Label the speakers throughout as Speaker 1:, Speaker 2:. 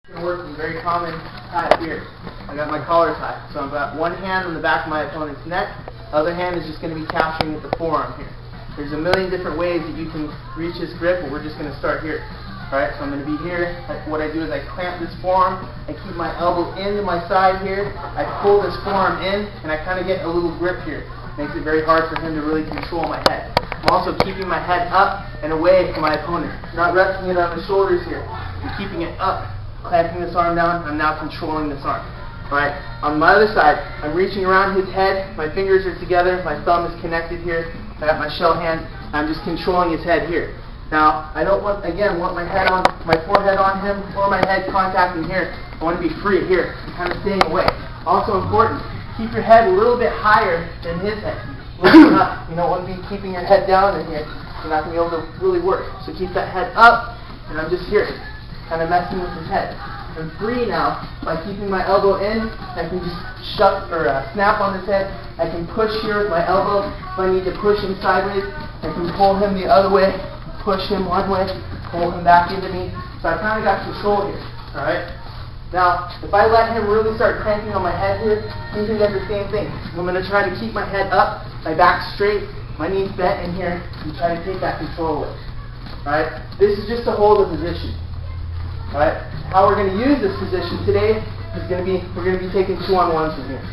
Speaker 1: Going to work with a very common tie here. I got my collar tie. So I've got one hand on the back of my opponent's neck. The other hand is just going to be capturing at the forearm here. There's a million different ways that you can reach this grip, but we're just going to start here. Alright, so I'm going to be here. What I do is I clamp this forearm, I keep my elbow into my side here, I pull this forearm in, and I kind of get a little grip here. Makes it very hard for him to really control my head. I'm also keeping my head up and away from my opponent. Not resting it on the shoulders here. I'm keeping it up, clamping this arm down. I'm now controlling this arm. Alright, on my other side, I'm reaching around his head, my fingers are together, my thumb is connected here, I got my shell hand, I'm just controlling his head here. Now, I don't want, again, my forehead on him or my head contacting here. I want to be free here, I'm kind of staying away. Also important, keep your head a little bit higher than his head. You don't want to be keeping your head down in here. You're not going to be able to really work. So keep that head up, and I'm just here, kind of messing with his head. I'm free now by keeping my elbow in. I can just snap on his head. I can push here with my elbow. If I need to push him sideways, I can pull him the other way. Push him one way, pull him back into me. So I kind of got control here. Alright? Now, if I let him really start cranking on my head here, he's going to get the same thing. I'm going to try to keep my head up, my back straight, my knees bent in here, and try to take that control away. Alright? This is just to hold the position. Alright? How we're going to use this position today is we're going to be taking 2-on-1s from here.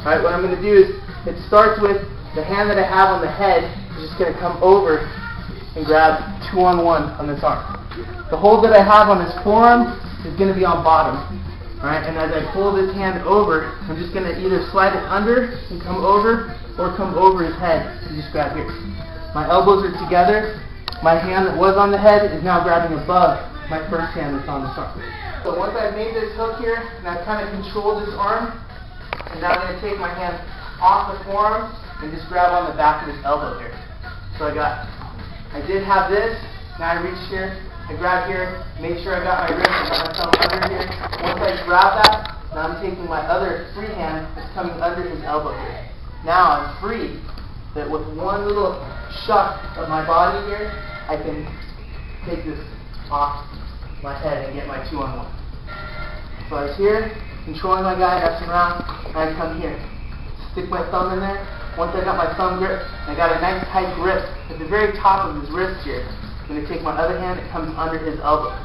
Speaker 1: Alright? What I'm going to do is, it starts with the hand that I have on the head is just going to come over and grab 2-on-1 on this arm. The hold that I have on this forearm is going to be on bottom. Alright, and as I pull this hand over, I'm just going to either slide it under and come over, or come over his head and just grab here. My elbows are together. My hand that was on the head is now grabbing above my first hand that's on this arm. So once I've made this hook here, and I've kind of controlled this arm, I'm now going to take my hand off the forearm and just grab on the back of his elbow here. So I did have this, now I reach here, I grab here, make sure I got my wrist, I got my thumb under here. Once I grab that, now I'm taking my other free hand that's coming under his elbow here. Now I'm free, that with one little shuck of my body here, I can take this off my head and get my 2-on-1. So I was here, controlling my guy, F'ing around, and I come here. Stick my thumb in there. Once I got my thumb grip, I got a nice tight grip at the very top of his wrist here. I'm going to take my other hand, it comes under his elbow.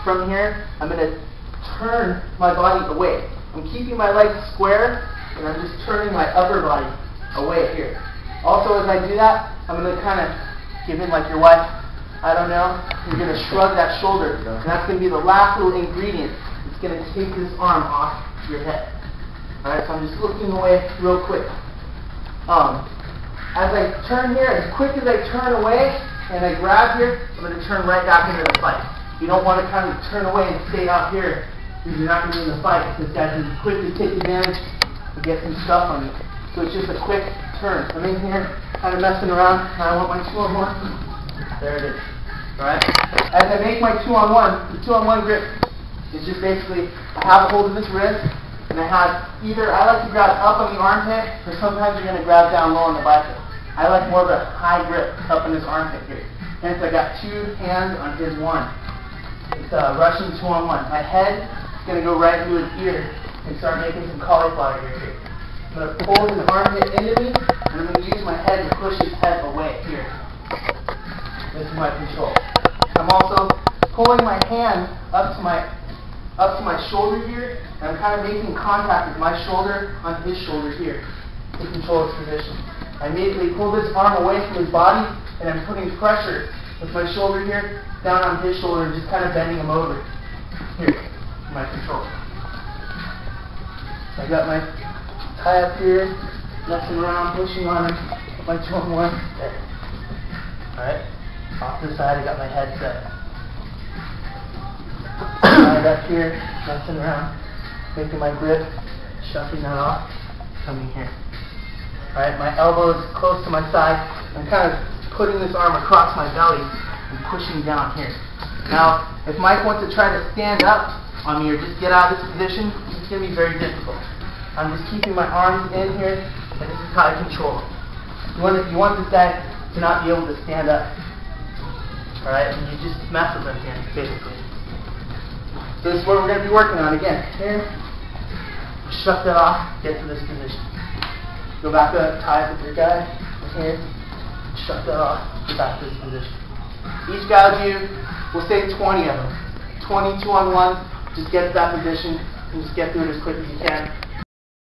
Speaker 1: From here, I'm going to turn my body away. I'm keeping my legs square, and I'm just turning my upper body away here. Also, as I do that, I'm going to kind of give in like your wife, I don't know, you're going to shrug that shoulder, and that's going to be the last little ingredient. It's going to take this arm off your head. Alright, so I'm just looking away real quick. As I turn here, as quick as I turn away and I grab here, I'm going to turn right back into the fight. You don't want to kind of turn away and stay out here because you're not going to be in the fight. This guy can quickly take advantage and get some stuff on you. So it's just a quick turn. I'm in here, kind of messing around, and I want my 2-on-1. There it is. Alright? As I make my 2-on-1, the 2-on-1 grip is just basically, I have a hold of this wrist, and I have either, I like to grab up on the armpit, or sometimes you're going to grab down low on the bicep. I like more of a high grip up in this armpit here. Hence I got 2 hands on his one. It's Russian 2-on-1. My head is going to go right into his ear and start making some cauliflower ears here. I'm going to pull his armpit into me, and I'm going to use my head to push his head away here. This is my control. I'm also pulling my hand up to my shoulder here, and I'm kind of making contact with my shoulder on his shoulder here to control his position. I immediately pull this arm away from his body, and I'm putting pressure with my shoulder here down on his shoulder, just kind of bending him over. Here, my control. I got my tie up here, messing around, pushing on him, my 2-on-1. There. Alright, off to the side, I got my head set. Right up here, messing around, making my grip, shuffling that off, coming here. Alright, my elbow is close to my side. I'm kind of putting this arm across my belly and pushing down here. Now, if Mike wants to try to stand up on me or just get out of this position, it's going to be very difficult. I'm just keeping my arms in here, and this is how I control it. You want this guy to not be able to stand up. Alright, and you just mess with him here, basically. So this is what we're going to be working on again. Here, shut that off, get to this position. Go back up, tie it with your guy. Here, shut that off, get back to this position. Each gouge, we'll say 20 of them. 20, 2 on 1, just get to that position and just get through it as quick as you can.